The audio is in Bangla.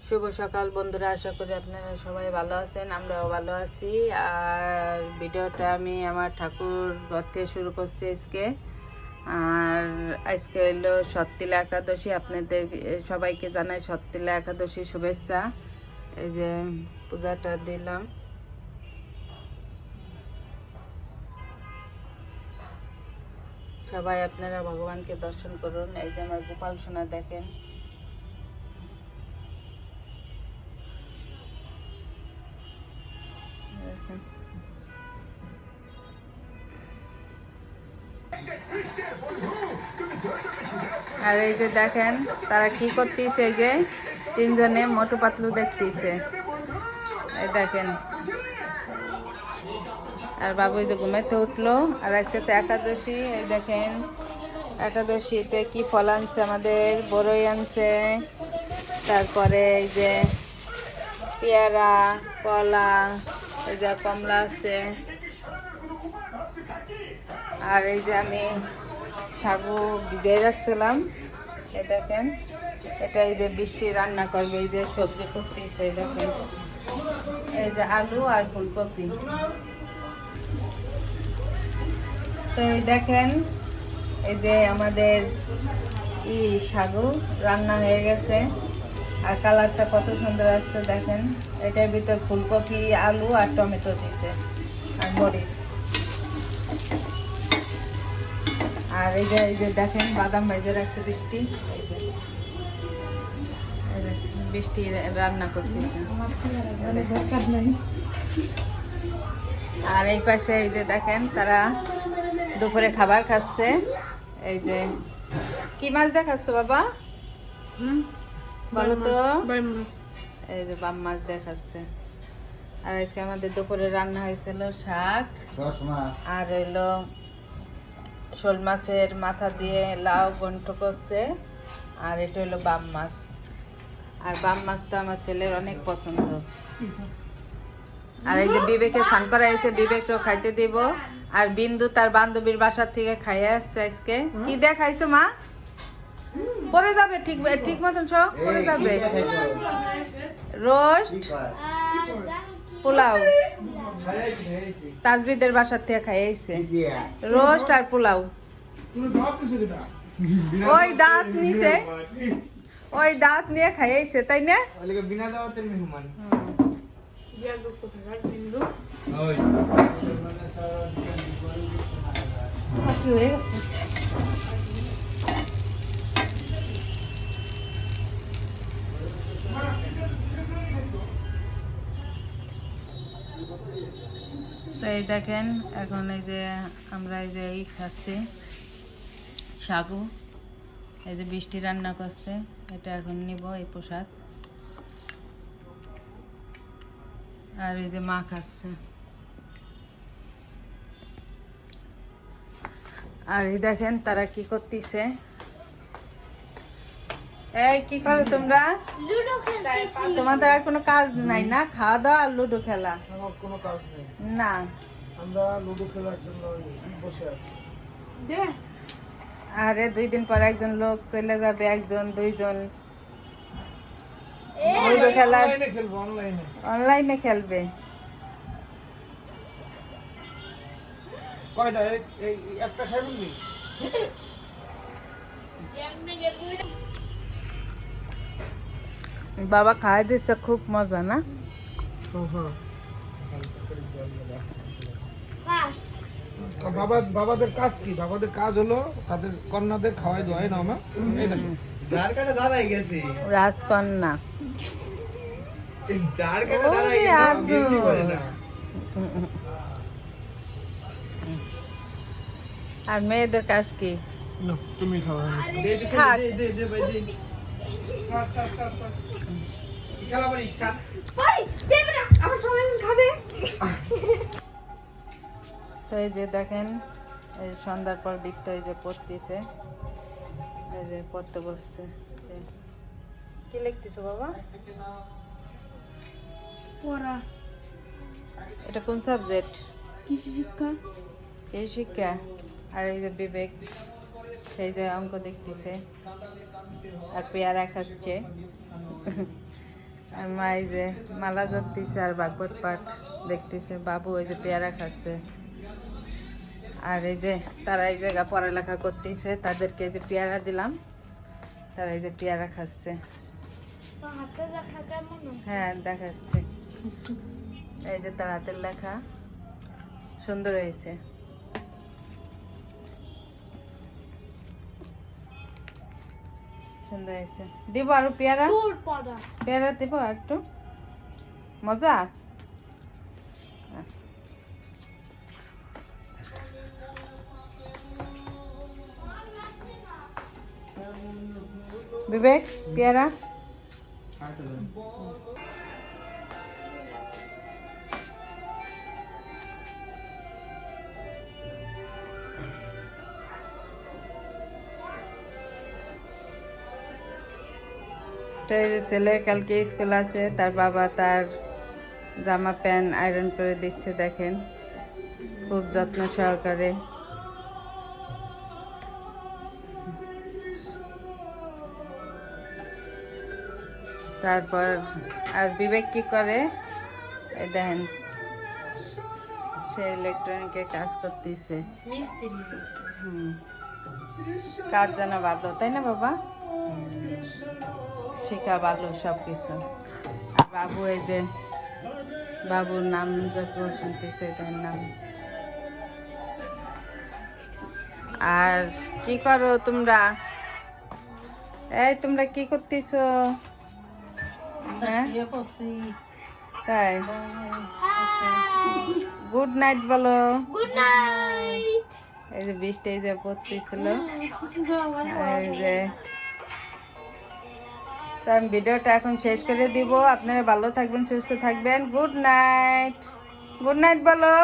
শুভ সকাল বন্ধুরা, আশা করি আপনারা সবাই ভালো আছেন, আমরাও ভালো আছি। আর ভিডিওটা আমি আমার ঠাকুর ঘর থেকে শুরু করছি আজকে। আর আজকে হলো সৎতিলা একাদশী। আপনাদের সবাইকে জানাই সৎতিলা একাদশী শুভেচ্ছা। এই যে পূজাটা দিলাম। সবাই আপনারা ভগবানকে দর্শন করুন। এই যে আমার গোপাল সোনা দেখেন। আর এই যে দেখেন তারা কি করতেছে, এই যে তিনজনে মোটু পাতলু দেখতেছে, এই দেখেন। আর বাবু এই যে ঘুমাইতে উঠলো। আর আজকে তো একাদশী, এই দেখেন একাদশীতে কি ফল আনছে আমাদের। বড়ই আনছে, তারপরে এই যে পেয়ারা, কলা, এই যে কমলা আছে। আর এই যে আমি সাগু ভিজাই রাখছিলাম, এই দেখেন। এটা এই যে বৃষ্টি রান্না করবে, এই যে সবজি করতেছে, এই দেখেন। এই যে আলু আর ফুলকপি। তো এই দেখেন, এই যে আমাদের সাগু রান্না হয়ে গেছে। আর কালারটা কত সুন্দর আসছে দেখেন। এটার ভিতর ফুলকপি, আলু আর টমেটো দিছে আর মরিচ। আর এই যে দেখেন বাদাম ভেজে রাখছে বৃষ্টি। এই যে বৃষ্টি রান্না করতেছে। আর এই পাশে এই যে দেখেন তারা দুপুরে খাবার খাচ্ছে। এই যে কি মাছ দেখাচ্ছ বাবা? বলো তো। এই যে বাম মাছ দেখাচ্ছে। আর আজকে আমাদের দুপুরে রান্না হয়েছিল শাক, আর হইলো শোল মাছের মাথা দিয়ে লাউ ঘন্ট করছে। আর এটা হলো বাম মাছ। আর বাম মাছ তো আমার ছেলের অনেক পছন্দ। আর এই যে বিবেকে স্নান করা হয়েছে, বিবেককেও খাইতে দিব। আর বিন্দু তার বান্ধবীর বাসার থেকে খাইয়ে আসছে আজকে। কি দেখাইছো মা? পরে যাবে, ঠিক ঠিক মতন সব পরে যাবে। রোস্ট, পোলাও তাজবিদের বাসার থেকে খাইয়েছে। রোস্ট আর পোলাও। ওই দাঁত নিছে, ওই দাঁত নিয়ে খাইয়েছে, তাই না? বিনা দাওয়াতের মেহমান। কি হয়ে গেছে? তো এই দেখেন এখন এই যে আমরা এই যে এই খাচ্ছি সাগু। এই যে বৃষ্টি রান্না করছে, এটা এখন নিব এই প্রসাদ। আর এই যে মা খাচ্ছে। আর এই দেখেন তারা কি করতেছে। এই কি করো তোমরা? তোমাদের আর কোনো কাজ নাই না? খাওয়া দাওয়া আর লুডো খেলা? কোনো কাজ নেই না, আমরা লুডো খেলার জন্য বসে আছি। আরে 2 দিন পর একজন লোক চলে যাবে, একজন দুইজন লুডো খেলা অনলাইনে খেলবো, অনলাইনে খেলবে। কয়টা? এই একটা খাইবেন নি? বাবা খাই দিচ্ছে, খুব মজা না? বাবাদের কাজ কি? বাবাদের কাজ হলো তাদের কন্যাদের খাওয়াই দেওয়াই না মা। এই দেখো যার কাটা দাঁড়াই গেছে রাজকন্যা। যার কাটা দাঁড়াই গেছে করে না। আর মেয়েদের কাজ কি? না তুমি খাও। থাক। খেলা পারিস থাক। তো এই যে দেখেন এই সন্ধ্যার পর বৃত্ত এই যে পড়তেছে, এই যে পড়তে বসছে। কি লিখতেছো বাবা? পড়া। এটা কোন সাবজেক্ট? কৃষি শিক্ষা। কৃষি শিক্ষা। আর এই যে বিবেক সেই যে অঙ্ক দেখতেছে আর পেয়ারা খাচ্ছে। আর মা এই যে মালা জপতেছে আর ভাগবত পাঠ দেখতেছে, বাবু ওই যে পেয়ারা খাচ্ছে। আর এই যে তারা এই জায়গা পড়ালেখা করতেছে, তাদেরকে এই যে পেয়ারা দিলাম, তারা এই যে পেয়ারা খাচ্ছে। হ্যাঁ দেখাচ্ছে, এই যে তার হাতের লেখা সুন্দর হয়েছে। সুন্দর হয়েছে। দিব আরো পেয়ারা, পেয়ারা দিব আর একটু মজা। বিবেক পেয়ারা। তো এই যে ছেলের কালকে স্কুল আছে, তার বাবা তার জামা প্যান্ট আয়রন করে দিচ্ছে, দেখেন খুব যত্ন সহকারে। তারপর আর বিবেক কি করে এই দেখেন, সে ইলেকট্রনিকের কাজ করতেছে। কাজ জানা ভালো, তাই না বাবা? শেখা ভালো সব কিছু। আর বাবু এই যে বাবুর নাম যজ্ঞ শুনতেছে, তার নাম। আর কি করো তোমরা? এই তোমরা কি করতেছো? হ্যাঁ তাই, গুড নাইট বলো। Good night. এই যে বৃষ্টি এই যে পড়তেছিল, এই যে তো আমি ভিডিওটা এখন শেষ করে দিব। আপনারা ভালো থাকবেন, সুস্থ থাকবেন। গুড নাইট, গুড নাইট বলো।